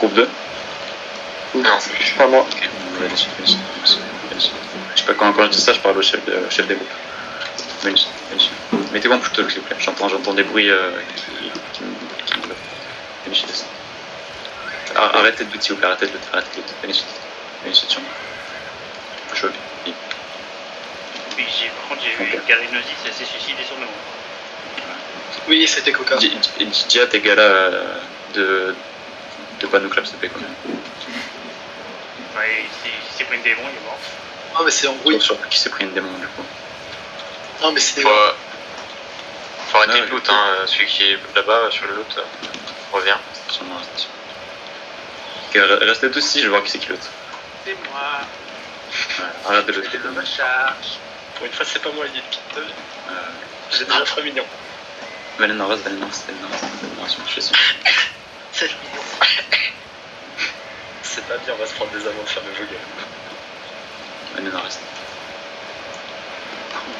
Groupe 2. Non, Pas moi. Ok, Vénus. Je sais pas quand je dis ça, je parle au chef des groupes. Vénus. Mettez-vous en plutôt, s'il vous plaît. J'entends des bruits qui me... Vénus, descend. Arrêtez de lutte, s'il vous plaît, arrêtez de lutte. Vénus, sur moi. Je Oui, par contre, j'ai vu Garinosis, elle s'est suicidée sur nous. Oui, c'était Coca. Dis à tes gars là de pas nous clap, s'il te plaît, quoi. Ouais, il s'est pris une démon, il est mort. Ah, mais c'est en bruit. Sur qui s'est pris une démon, du coup. Non, mais c'est. faut arrêter le loot, hein. Celui qui est là-bas sur le loot revient. Station. Ok, restez tous ici, je vais voir qui c'est qui loot. C'est moi. Ouais, arrête de looter. De ma charge. Pour une fois, c'est pas moi, il est Pitol. J'ai déjà très mignon. Valena reste, je suis sûr. 7 millions. C'est pas bien, on va se prendre des amendes faire le jeu. Valena reste.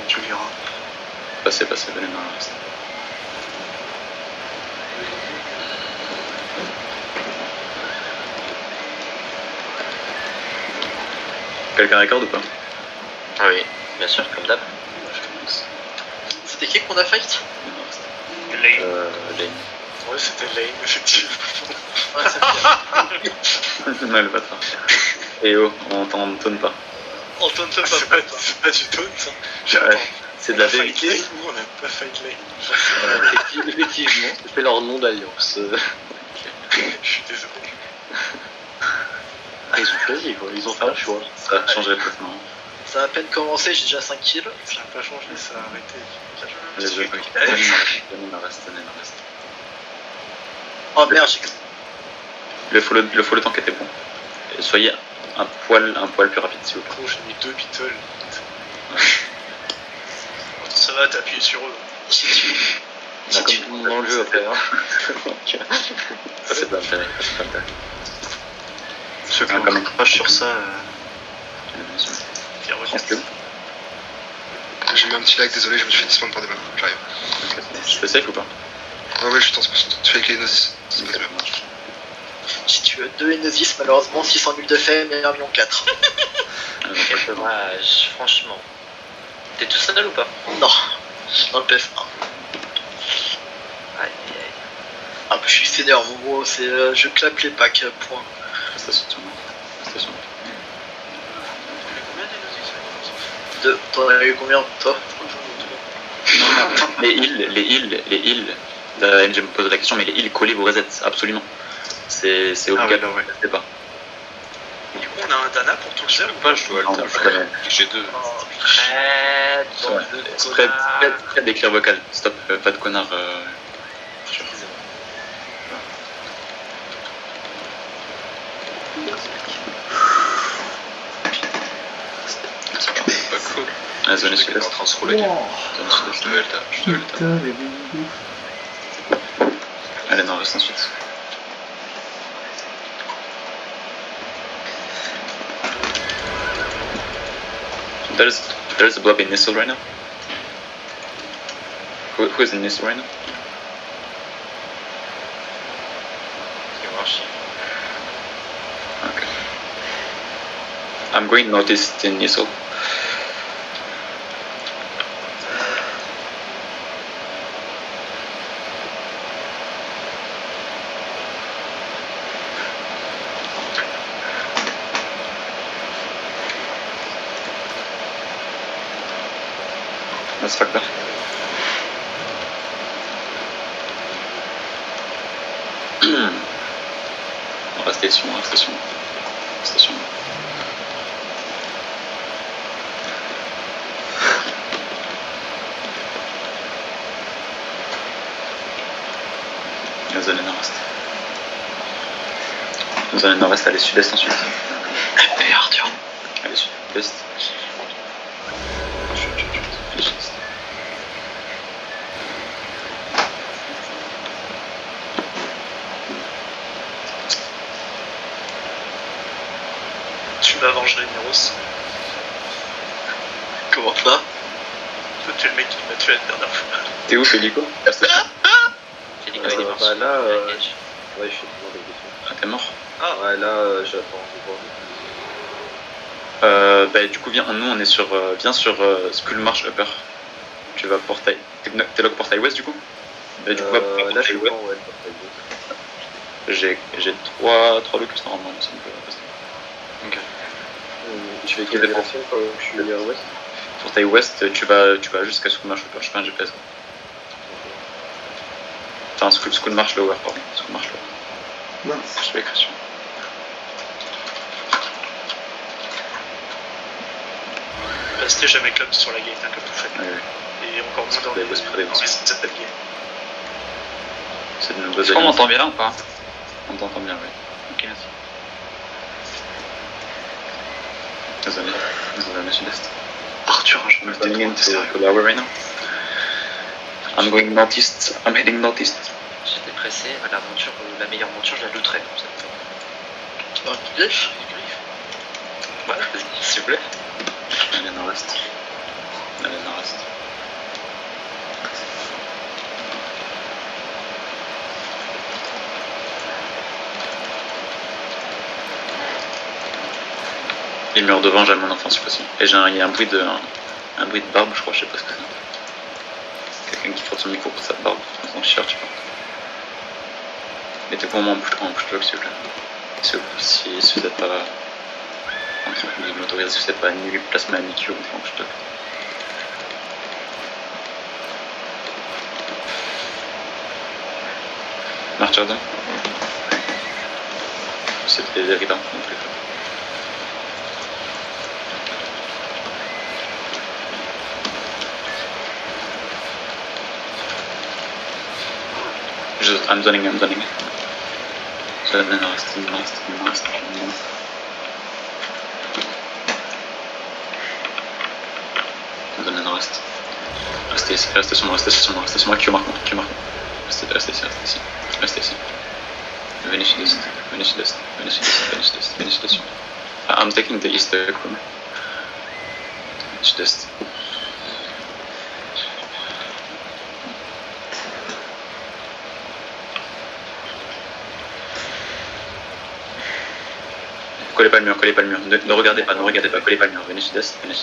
Tu verras. Passez, Valena reste. Quelqu'un record ou pas? Ah oui, bien sûr, comme d'hab. C'était qui qu'on a fight? Lane. Ouais, c'était Lane, effectivement. Ouais, c'est Ouais, le bâtard. Et oh, on t'entonne pas. On tente pas. C'est pas du taunt. Ouais, c'est de la vérité. Nous, on a pas fight Lane. Effectivement, c'était leur nom d'alliance. Je suis désolé. Ils ont choisi quoi, ils ont fait un choix. Ça a changé complètement. Ça a à peine commencé, j'ai déjà 5 kills. Ça n'a pas changé, ça a arrêté. Valena reste. Oh merde, Le follow tank était bon. Et soyez un poil plus rapide, s'il vous plaît. Gros, j'ai mis 2 Beatles. Ça va, t'as appuyé sur eux. Comme tout le monde dans le jeu après. Hein. Ça, c'est pas intérêt. Ceux qui Ah, quand même. crachent sur ça, J'ai eu un petit lag, désolé, je me suis fait dispawn par des balles. J'arrive. Je fais safe ou pas? Ah ouais, je suis 100%. Tu fais avec les Gnosis. Ça passe bien. si tu veux 2 Enosis, malheureusement 600 000 de fame et 1,4 million. Quel dommage, franchement. T'es tout seul ou pas? Non, dans le PF1. Aïe. Ah bah je suis senior, en gros, c'est je claque les packs, point. Station sur moi. Station. T'en as eu combien, toi? Les heals, la NG me pose la question, mais les heals collés vous reset, absolument. C'est obligatoire, ouais. je sais pas. Du coup, on a un Dana pour tout le zéro ou pas? Je dois Non, je connais. J'ai 2. Près des clear vocales, stop, pas de connard. Pas cool. La zone Je sais qu'elle est en sud-est. train de se rouler. Je devais le taper. Allez, non, reste ensuite. There's a blob in Nissel right now. Who is in Nissel right now? Okay. I'm going northeast in Nissel. Let's fuck that. Station. La zone nord-est. La zone nord-est, allez sud-est ensuite. Merde. Allez sud-est. Chut. Tu m'as vengé Neros. Comment ça? Toi, tu es le mec qui m'a tué la dernière fois. T'es où, Félico? Félico, il est mort. Bah là, sur la ouais, je suis toujours dans le Ah, t'es mort? Ah, Ouais, là, j'attends. Bah, du coup, viens, nous on est sur. Viens sur Skull Marsh Upper. Tu vas portail. T'es lock portail West du coup? Bah, du coup, va Là, je portail suis West. pas, ouais. J'ai 3 locus normalement, il me semble. Ok. Tu fais quelle direction quand je suis à l'ouest? Portail West, tu vas jusqu'à Skull Marsh Upper. Je fais un GPS. Enfin, Skull Marsh Lower, pardon. Skull Marsh Lower. Mince. Je vais écrire sur. Restez jamais club sur la gate, hein, comme vous faites. Oui, oui. Et encore moins dans Près les des- près des- cette gate. C'est de nombreuses Est-ce qu'on alliances. m'entend bien ou pas? On t'entend bien, oui. Ok, merci. Désolé, sud-est. Arthur, un I'm turning into Lower right now. I'm going northeast. I'm heading northeast. J'étais pressé, mais l'aventure, la meilleure monture, je la looterai. Griffe. Ouais, s'il vous plaît. Allez, nord-est. Allez, nord-est. Les murs devant, j'aime mon enfant si possible. Et il y a un bruit de barbe, je crois, je sais pas ce que c'est. Quelqu'un qui frotte son micro pour sa barbe, dans son t-shirt, je sais pas. Mettez-vous au moins en push-block s'il vous plaît. Si vous êtes pas entre guillemets autorisé, si vous n'êtes pas ni plasma ni Q, en push-block. Martyrdom. C'était des rivants non plus. I'm zoning. So then reste. Donne un reste. Restez sur moi, Q marque. Restez ici. Venez sud-est. I'm taking the east corner. Sud-est. Collez pas le mur. Ne regardez pas, collez pas le mur. Venez sud-est. Venez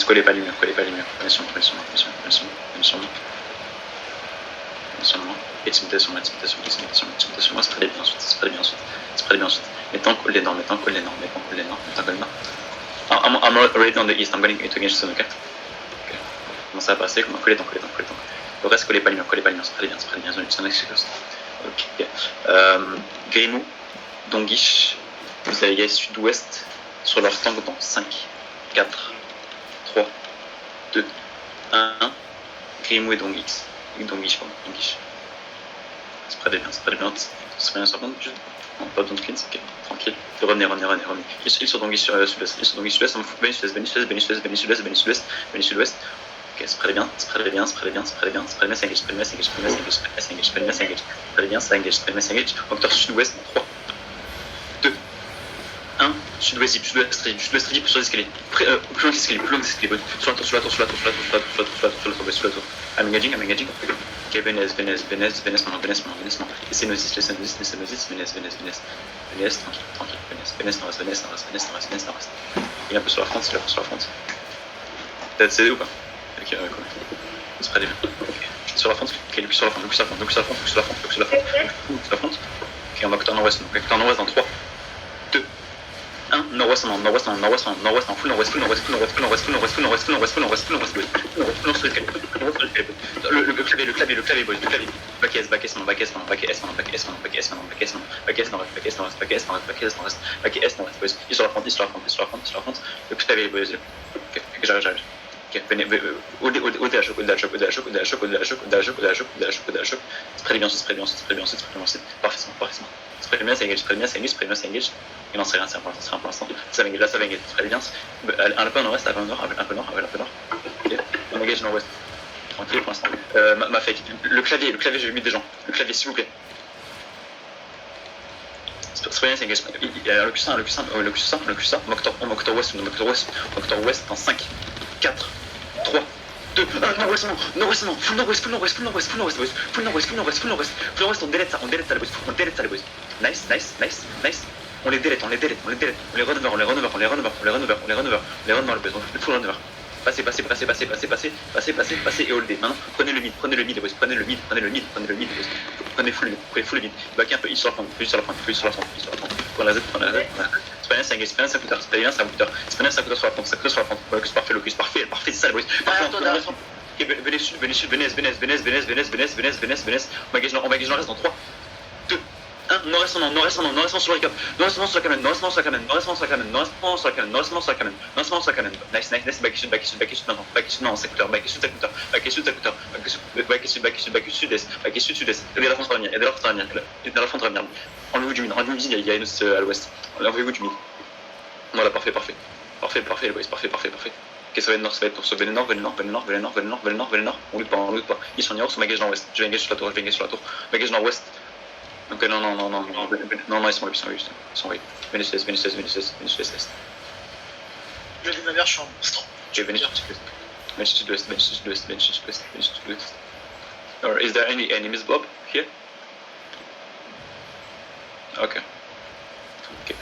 collez pas le mur. Venez sur moi. Et tu me tais sur moi, c'est très bien ensuite. Mettons coller nord. I'm already on the east, I'm going to against the okay. Commencez à passer, collez tant. Le reste, collez pas le mur, c'est très bien, zone exit. Ok. Grimou, Dongish, vous allez sud-ouest sur leur tank dans 5, 4, 3, 2, 1. Grimou et Dongish. C'est très bien, ça prend juste. Non, pas besoin de cleans, ok, tranquille. Revenez. Ils sont Dongish sud-ouest, venez sud-ouest. Ok, c'est très bien, ça engage. Octeur sud-ouest, 3, 2, 1, sud-ouest rip, sur l'escalier. Plus loin que l'escalier, sur la tour. I'm engaging. Ok, Venez maintenant. Laissez nos 10, Venez, tranquille. Venez, nord-est. Il est un peu sur la front. T'as CD ou pas? Ok, cool. C'est très bien. Sur la front, ok, Lucas sur la front. Ok, on va octeur nord-ouest dans 3, 2, 1, nord-ouest en full nord-ouest. Le clavier, boys, back S, nord-ouest, boys. Il est sur la front. Le clavier, boys. Ok, j'arrive. Ok, venez, au choc. C'est très bien, parfaitement. C'est très bien, ça engage. Il n'en sait rien, c'est pour l'instant. Ça va engage, très bien. Un peu nord-ouest, un peu nord. Ok, on engage nord-ouest. Tranquille pour l'instant. Ma fake. Le clavier, j'ai mis des gens. Le clavier, s'il vous plaît. C'est très bien, ça engage. Il y a Locus 1, Octor West dans 5, 4, 3, 2, 1, nord-ouest, nord-ouest, full nord-ouest, full nord-ouest, full nord-ouest, full nord-ouest, boys. Full nord-ouest, full nord-ouest, full nord-ouest, full nord-ouest, on délète ça, les boys, on délète ça, les boys. Nice, nice, nice, nice. On les délète, on les délète, on les délète, on les run over, on les run over, on les run over, on les run over, on les run over, on les run over, les boys, on fait le full run over. Passez, passez, passez, passez, passez, passez, passez, passez, passez et holdez. Maintenant, prenez le mid, les boys, prenez le mid, prenez le mid, prenez le mid, les boys. Prenez full le mid, backez un peu, il sur la front, il sur la front, il sur la front, il sur la front. Prenez la Z, prenez la Z. Spaniel, c'est un gars, Spaniel, c'est un coûteur, Spaniel, c'est un coûteur, Spaniel, c'est un coûteur sur la front, c'est un coûteur sur la front. Locus parfait, Locus parfait, parfait, c'est ça, les boys. Parfait, ok, venez sud, venez sud, venez, venez, venez, venez, venez, venez, venez, venez, venez. On magage reste dans 3, 2, 1, nord-est sur le recap, nord-est sur la caméra, nord-est sur la caméra, nord-est sur la caméra, nord-est sur la caméra, nord-est sur la caméra, nord-est sur la caméra. Nice, nice, nice, back sud maintenant, back sud, non, c'est coûteur, back sud, back sud, sud-est, back sud, sud-est. Aidez la France à venir, aidez la France à venir, aidez la France à venir. Enlevez-vous du mid, il y a une à l'ouest. Enlevez-vous du mid. Voilà, parfait, parfait. Parfait, parfait, les boys, parfait, parfait, parfait. Ok, ça va être nord, ça va être pour ce venez nord, venez nord, venez nord, venez nord, venez nord, venez nord, venez nord. On loot pas, on loot pas. Ils sont nord, on magage nord-ouest. Je vais engage sur la tour, je vais engage sur la tour. Magage nord-ouest. Ok, non, non, non, non, non, non, ils sont wave, ils sont wave. Venez sud-est, venez sud-est, venez sud-est, venez sud-est. Je dis ma mère, je suis un monstre. Ok, venez sud-est. Venez sud-ouest, venez sud-ouest, venez sud-ouest, venez sud-ouest. Or, is there any enemies, Bob, here? Ok. Ok.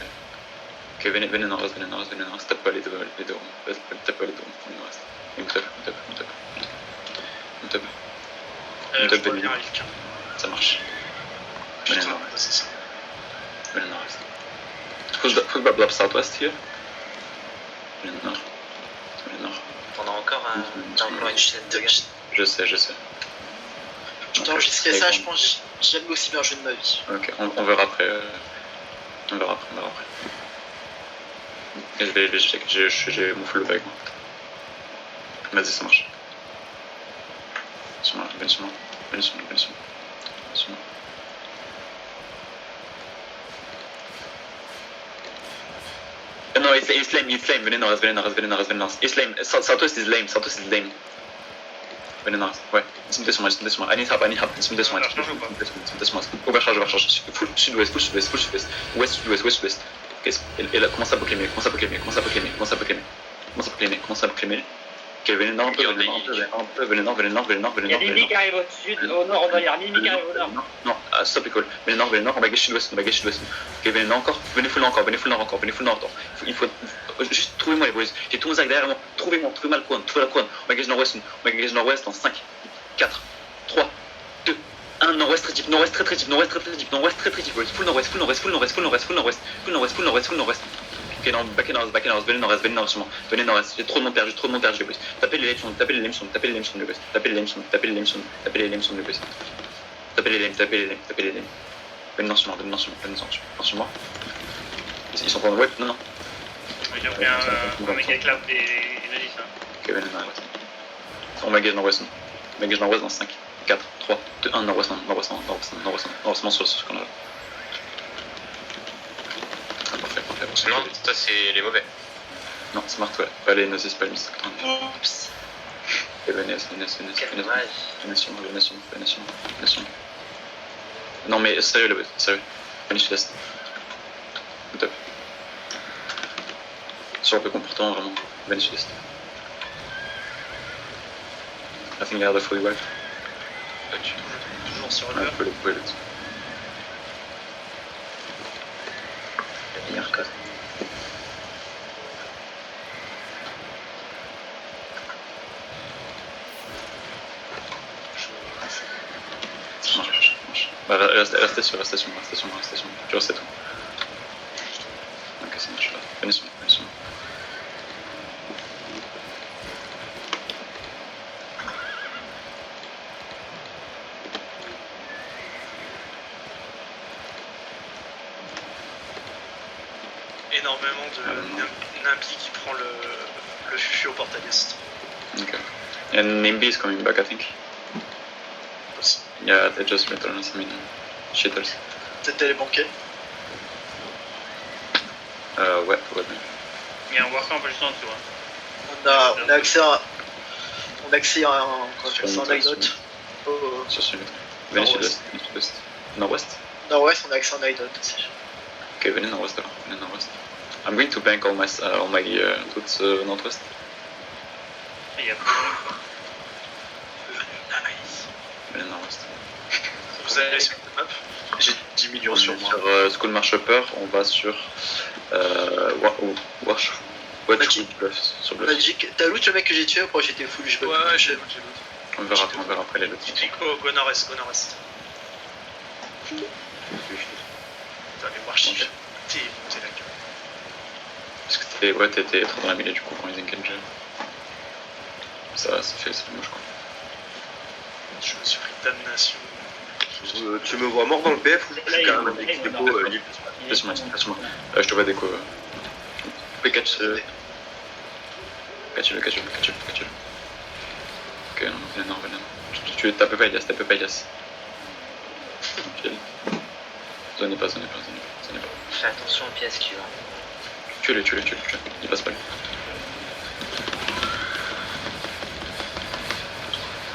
Ok, venez nord-ouest, venez nord-ouest, venez nord-ouest. Tape pas les deux, tape pas les deux, on nord-ouest. On tape. Je vois bien Rift. Ça marche. Venez Putain, nord-ouest. c'est ça. Venez nord-ouest. Push back southwest here. Venez nord. Venez nord. On a encore une chaîne de gars. Je sais. Putain, jusqu'à ça, je pense que j'ai jamais aussi bien joué de ma vie. Ok, on verra après. On verra après. Et je vais check, j'ai mon full avec moi. Vas-y, ça marche. Venez sur moi. No, it's lame, venez nord-est. It's lame, southwest is lame. Venez nord-est, ouais. Intimidez sur moi. I need help, intimidez sur moi. Overcharge. Full sud-ouest. Ouest, sud-ouest. Et là, commence à proclamer. Ok, venez nord, venez nord. Il y a Mimi qui arrive au sud, au nord, il y a Mimi qui arrive au nord. Non, stop l'école. Venez nord, on va gauche sud-ouest. Ok, venez nord encore, venez full nord encore. Il faut juste trouvez-moi les boys. J'ai tout mon sac derrière moi. Trouvez-moi le coin, On va gauche nord-ouest dans 5, 4, 3, 2, 1, nord-ouest très deep, boys. Full nord-ouest. Ok, non, back nord-ouest, venez nord-ouest sur moi. J'ai trop de mon père, les boys. Tapez les lames, les boys. Tapez les lames, les boys. Tapez les lames. Venez nord sur moi. Ils sont pas en web, non. Ils ont pris un méga cloud des Nodis. Ok, venez nord-ouest. On magage nord-ouest dans 5, 4, 3, 2, 1, nord-ouest sur ce qu'on a là. Parfait. Non, ça c'est les mauvais. Non, smart, ouais. Pas les Gnosis, pas les Mystic. Oups. Et venez sur moi. Non, mais sérieux, le sérieux. Venez sud-est. Top. Sur un peu comportement, vraiment. Venez sud-est. I think I had a fully wipe. Toujours sur Un le. peu le bullet. Le meilleur code. Ça marche. Bah, restez sur moi. Tu restes tout. Ok, ça marche là. Venez sur moi. Énormément de Nimby qui prend le fufu au portail est. Okay. And Nimby is coming back, I think. Aussi. Yeah, they just returned some shitters. Peut-être les banquets. Ouais, probablement. Il y a un worker un peu juste en dessous. On a accès à un hideout. Sur ce venez sud-est. Nord-ouest. Nord-ouest, on a accès à un hideout aussi. Ok, venez nord-ouest alors. I'm going to bank all my truths nord-ouest. Il y a nord-est. Vous allez sur la map. J'ai 10 millions sur moi. Sur School March Upper, on va sur Watchwood Bluff. Sur Bluff. Magic, t'as loot le mec que j'ai tué ou j'étais full, je peux Ouais, plus. j'ai loot. On verra après les lots. Go nord-est, go nord-est. Vous allez voir chier. T'es monté la gueule. Parce que t'étais trop dans la mêlée du coup quand ils engagent. Ça fait moche quoi. Je me suis pris damnation. Tu me vois mort dans le PF ou je Là, suis il quand même est- avec il est déco mort. libre? Laisse-moi. Je te vois déco. Catch le. Ok, non, venez. Tu tapes pas Elias. Tranquille. Zonez pas. Fais attention aux pièces qui vont. Tue-le. Il passe pas lui.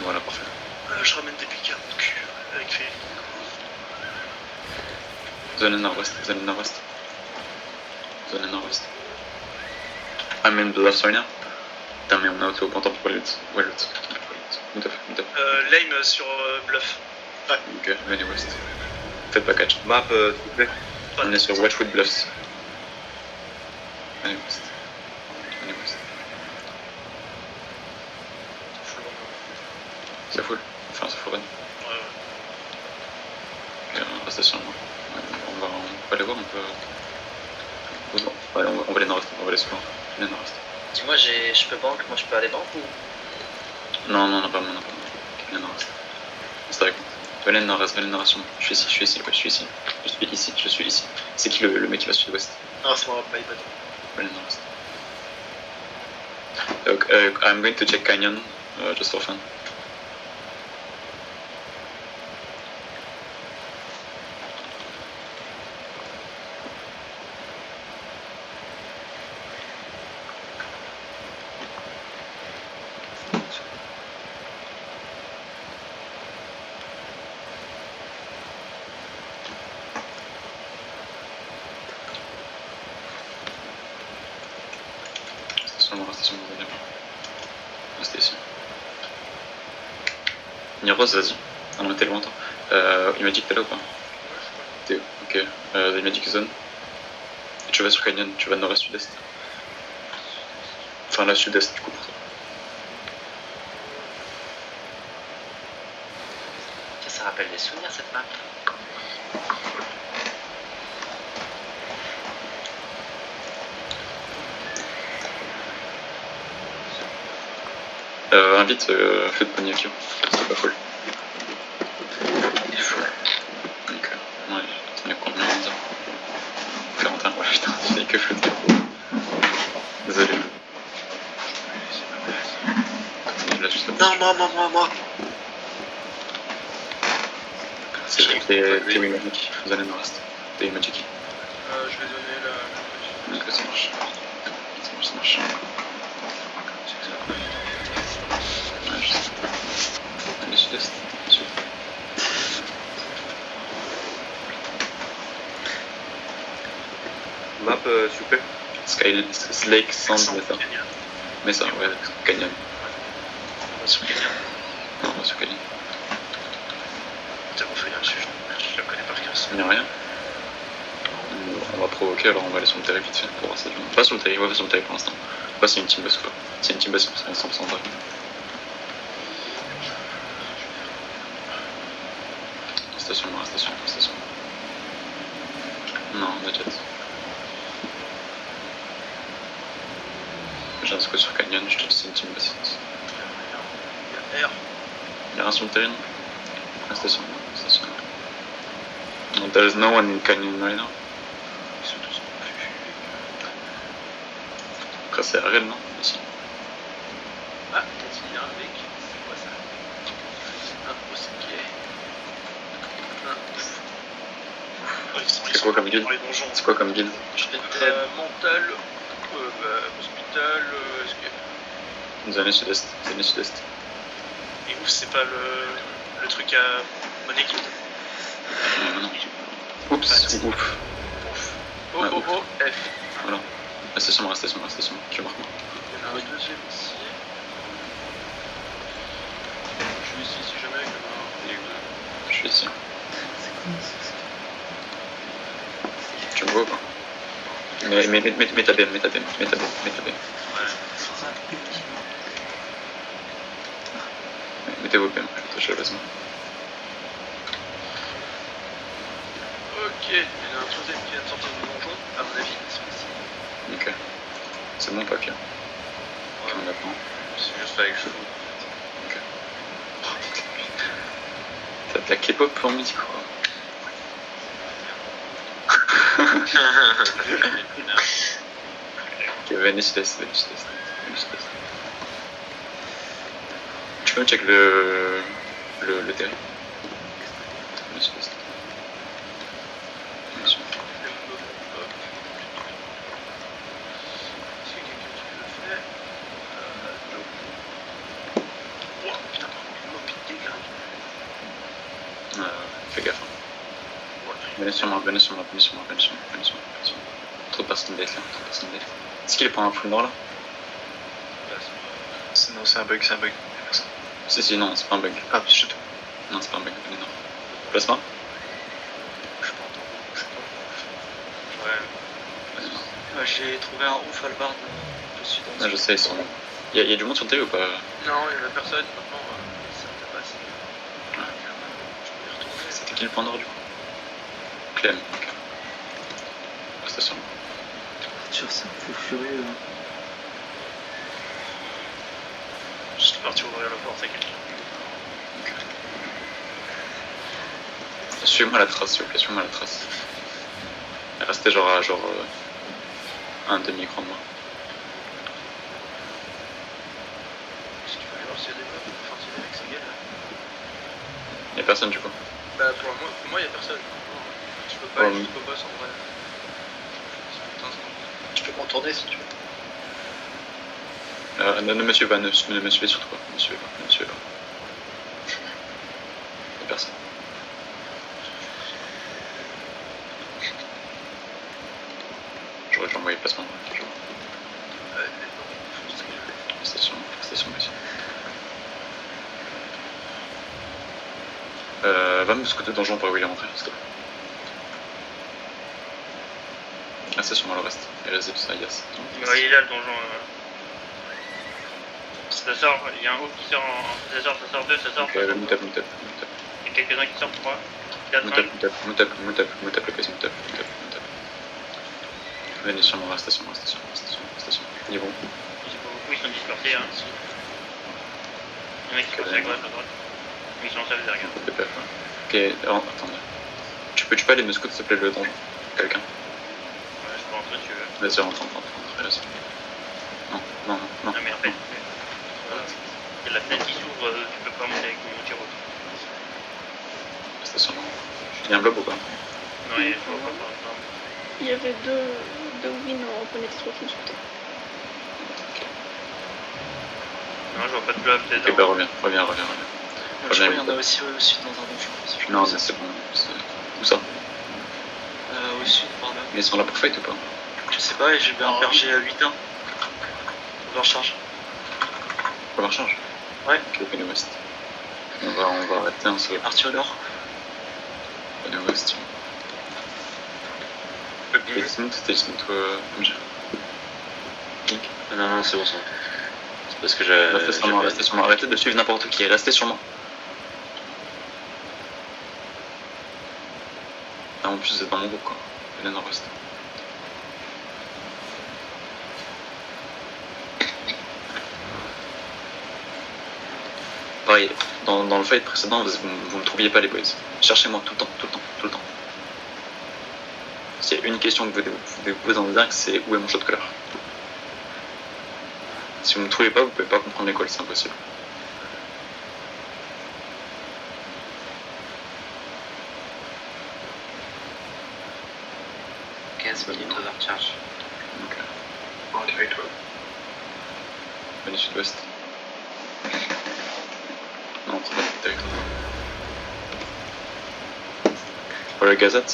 Voilà, parfait. Je ramène des piques à mon cul avec Félix. Zone nord-ouest. I'm in Bluff right now. Putain, mais on a auto content pour loot. Ouais, loot. Move. Lame sur Bluff. Ok, venez west. Faites pas catch. Map, s'il vous plaît. On est sur Watchwood Bluffs. Venez west. C'est full. Enfin, c'est full run. Ouais. Ok, restez sur moi. On va aller voir, on peut. Ouais, on va aller nord-est, on va aller souvent. Venez nord-est. Dis-moi, je peux banque, moi je peux aller banque ou? Non, pas moi. Venez nord-est. C'est avec moi. Venez nord-est sur moi. Je suis ici. C'est qui le mec qui va sud-ouest? Non, c'est moi, my bad. Venez nord-est. I'm going to check Canyon, just for fun. Restez sur moi, vous allez voir. Restez ici. Niros, vas-y. Ah non, mais t'es loin, toi. Il m'a dit que t'es là ou pas? T'es où? Ok. Il m'a dit que zone. Et tu vas sur Canyon, tu vas nord-est, sud-est. Enfin, là, sud-est, du coup, pour toi. Ça rappelle des souvenirs cette map. Invite feu de Ponyakio, c'est pas full. Il est fou. Donc, ouais, t'en as combien de dire 41, ouais putain, j'ai que feu de Désolé. Là, juste là. Non, moi. T'es oui Magic, vous allez nord-est. T'es Magic. Je vais donner la. Donc ça marche. Ça marche. Ouais, je sais. Allez, sud-est. Sud. Map, s'il vous plaît. Lake Sand Mesa. Canyon. Mesa, ouais, Canyon. On va sur Canyon. Non, on va sur Canyon. Putain, on fait là-dessus, je la connais par cœur. Il n'y a rien. On va provoquer, alors on va aller sur le terrain vite fait pour voir ça. Pas sur le terrain, on va sur le terrain pour l'instant. Pas si c'est une team basse ou pas. Si c'est une team basse, c'est 100% vrai. Station. Non, on a jet. J'ai un scout sur Canyon, je te dis c'est une team basse. Il y a R. Il y a rien sur le terrain. Station. No, there's no one in Canyon right now. Ils sont tous confus. Après c'est Ariel, non? Ici. Ah, peut-être qu'il y a un mec. C'est quoi ça? Un OCK. C'est quoi comme guild? Dans les donjons. C'est quoi comme guild? Mental, hospital, est-ce que. Zone sud-est. Et ouf, c'est pas le truc à monnaie qui. Non. Oups, ouf. Oh, Ouais, oh, ouf. oh, F. Voilà. Restez sur moi. Tu marques moi. Il y en a un deuxième ici. Je suis ici si jamais. Il y en a un. suis ici. Tu me vois ou pas? Mets ta BM, mets ta BM, mets ta BM, mets ta BM. Mettez vos BM, je vais toucher le basement. Ok, il y a un troisième qui vient de sortir du donjon, à mon avis, c'est possible. Ok. C'est bon papier. Ouais, On attend. c'est juste avec chevaux. Ok. T'as de la K-pop en midi quoi. Ok, Venice Test, Venice Test, Venice Test. Tu peux me check le terrain? Venice Test. Bien sûr. Est-ce qu'il y a quelqu'un qui le fait Joe. Oh putain, il m'a piqué, gars. Fais gaffe. Venez sur moi, venez sur moi, venez sur moi, venez sur moi, venez sur moi, venez sur moi. Trop de personnes d'être là, trop de personnes d'être là. Est-ce qu'il est pas un full nord là? Non, c'est un bug, c'est un bug. Si, non, c'est pas un bug. Ah, je te. Non, c'est pas un bug, venez nord. Plasma? Je peux entendre, je sais pas. Ouais. J'ai trouvé un ouf Albard, je suis dans Ah, je sais, ils sont. Y'a du monde sur le télé ou pas? Non, il y avait personne, maintenant, ça me passe. Je peux y retourner. C'était qui le point nord du coup? Clem, ok. Reste sur moi. Arthur, c'est un peu furieux. Je suis parti ouvrir la porte à quelqu'un. Suivez-moi la trace, s'il vous plaît, suivez-moi la trace. Restez genre à un demi-écran de moi. Est-ce que tu peux aller voir s'il y a des meufs pour faire tirer avec ces gars là? Y'a personne du coup. Bah, pour moi, il y a personne. Non, je peux pas Oh, aller jusqu'au boss en vrai. Putain, Tu peux contourner si tu veux. Ne me suivez pas, ne me suivez surtout pas. Ne me suivez pas, ne me suivez pas. Y'a personne. J'aurais dû envoyer le placement. Station ici. Va me scouter donjon par où il est rentré, s'il te plaît. Ah, c'est sur moi le reste. Et vas-y, ça, yes. Ouais, il est là le donjon. Ça sort, il y a un haut qui sort ça sort 2, ça sort. Ok, ça sort. me tape. Il y a quelques-uns qui sortent 3, 4, 5. Me tape le casier, me tape. Venez sur moi, restez sur moi. Il est bon. Ils sont pas beaucoup, ils sont dispersés. Hein. Il y en a qui sont passés à gauche, à droite. Mais ils sont seuls derrière. DPF, ouais. Ok, alors, attendez. Tu peux aller me scout s'il te plaît le donjon? Quelqu'un? Ouais, je peux rentrer si tu veux. Vas-y, rentre, vas-y. Non. Ah mais en fait, il y a la fenêtre qui s'ouvre, tu peux pas monter avec mon tir auto. Restez sur moi. Il y a un blob ou pas? Non, il faut pas faire. Il y avait deux wins en pénétration sur toi. Non, je vois pas de blob, c'est Ok, bah reviens. Je crois qu'il y en a aussi au sud dans un donjon. Si je Non, me mais souviens. c'est bon. Où ça? Au sud, par là. Mais ils sont là pour fight ou pas? Je sais pas, et j'ai bien un berger à 8-1. Overcharge. Pour la recharge? Ouais. Ok, Penny West. On va arrêter un seul. Il est parti au nord. Penny West. T'es smooth MG. Link. Non, c'est bon, ça. C'est parce que j'ai. Restez sur moi. Arrêtez de suivre n'importe qui. Restez sur moi. Ah, en plus, vous êtes dans mon groupe quoi. Venez nord-ouest. Pareil, dans le fight précédent, vous me trouviez pas les boys. Cherchez-moi tout le temps. S'il y a une question que vous devez vous poser dans le direct, c'est où est mon shot caller? Si vous ne me trouvez pas, vous pouvez pas comprendre l'école, c'est impossible. Minutes de recharge. Ok. Venez sud-ouest. Non, c'est pas le territoire. Voilà le gazette.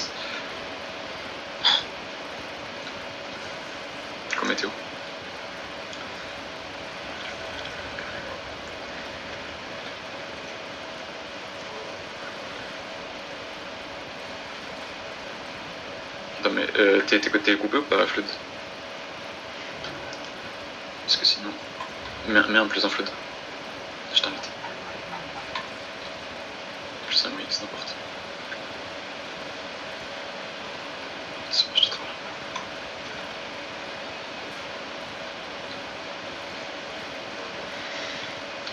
Comme météo. Attends, mais t'es coupé ou pas, Flood? Parce que sinon. Mets un plus en Flood. Je t'invite. Plus un mix, n'importe. C'est bon, je te trouve.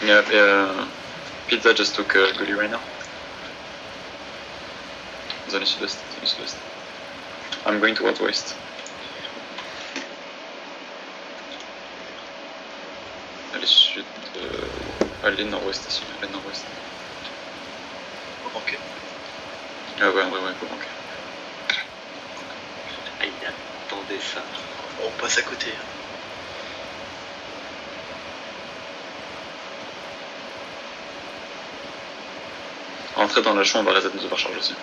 Yeah, Pizza just took Gully right now. Zone sud-est, zone sud-est. I'm going towards west. Allez sud... allez nord-ouest ici, allez nord-ouest. Ok. Ah ouais, faut manquer. Ah, il attendait ça. On passe à côté. Rentrez dans la chambre, on va reset nos overcharge aussi.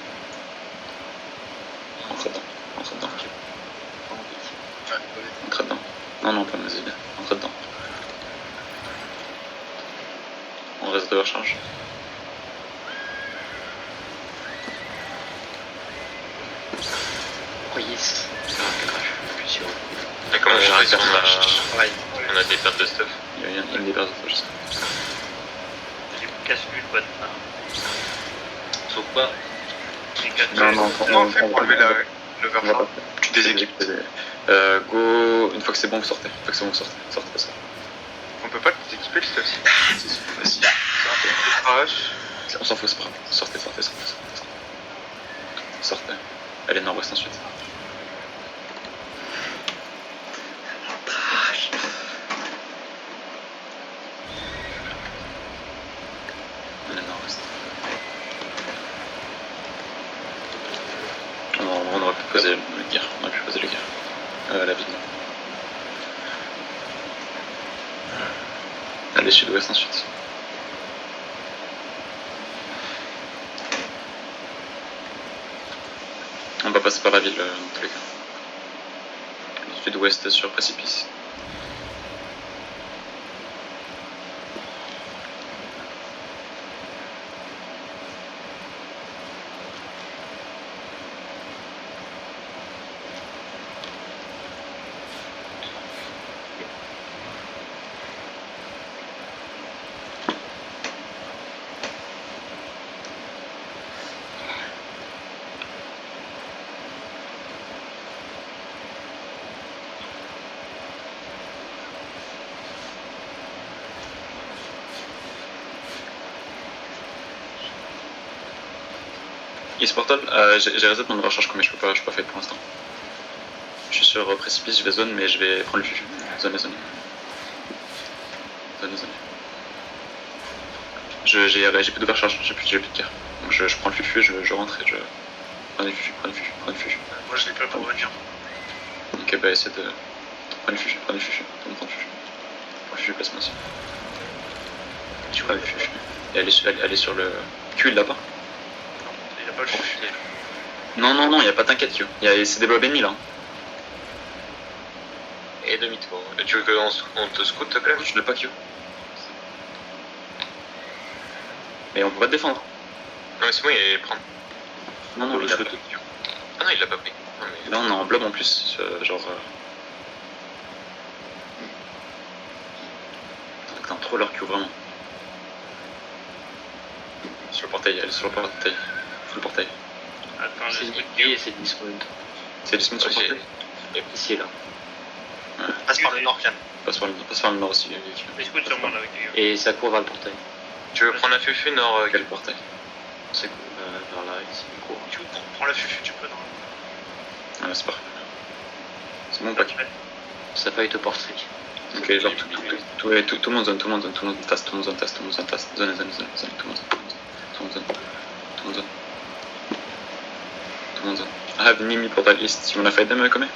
Rentrez dedans, rentrez dedans. Rentrez dedans. Non, pas mes idées. Rentrez dedans. On reset overcharge. Oh yes. Ah, crash. Je suis sûr. Et comment j'arrive, Ouais. on a des pertes de stuff. Il y a une des personnes, je sais. Vas-y, casse-lui le bonne. Sauf pas. Comment on fait pour enlever l'overcharge? Tu déséquipes. Go, une fois que c'est bon, vous sortez. Une fois que c'est bon, vous sortez. Sortez. On peut pas le déséquiper le stuff si. Si. Crash. On s'en fout, c'est pas grave. Sortez. Sortez. Allez, nord-ouest ensuite. Allez, nord-ouest. On aurait pu poser le gear. La ville. Allez, sud-ouest ensuite. On va passer par la ville dans tous les cas. Sud-ouest sur précipice. East Portal, j'ai reset mon recharge mais je peux pas faire pour l'instant. Je suis sur précipice, je vais zone mais je vais prendre le fufu. Zone. J'ai plus de recharge, j'ai plus de cœur. Donc je prends le fufu, je rentre et je... Prenez le fufu. Moi je l'ai pas pour revenir. Ok, bah essaie de... Prenez le fufu. Tout le monde prend le fufu. Prends le fufu, place-moi aussi. Tu prends le fufu. Et allez sur le... Q là-bas. Il a pas le fufu. Non, y'a pas, t'inquiète Q. C'est des blobs ennemis là. Et demi-tour. Tu veux qu'on te scoute, s'il te plaît? Je l'ai pas Q. Mais on peut pas te défendre. Non mais c'est bon, il est prendre. Non, il a pas. Ah non, il l'a pas pris. Là on est en blob en plus, genre... Putain, trop leur Q vraiment. Sur le portail, elle est sur le portail. Sous le portail. Attends, C'est je Nicky et c'est Dismount. C'est du sur le portail. Ici et là. Passe par le nord, Cam. Passe par le nord aussi. Écoute sur moi là avec les gars. Et ça court vers le portail. Tu veux prendre la fufu nord Quel portail? C'est cool. Vers là, ici, il court. Tu prends la fufu, tu peux non? Ah, c'est parfait. C'est bon, pack. Ça fight au portrait. Ok, genre tout le monde zone, tout le monde tasse, zone, tout le monde zone. I have Nimi portal east, you wanna fight them, Kome?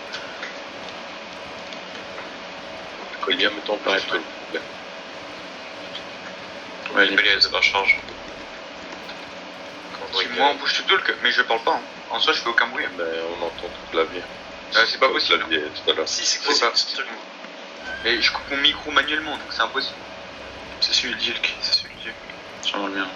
Collier, mettons par tout. Ouais, Les belles recharge. Moi on bouge tout le mais je parle pas. En soi je fais aucun bruit. Mais on entend toute la vie. C'est pas possible. La vie tout à l'heure. Si, c'est possible. Mais je coupe mon micro manuellement donc c'est impossible. C'est celui de Jilk, Sûrement le mien.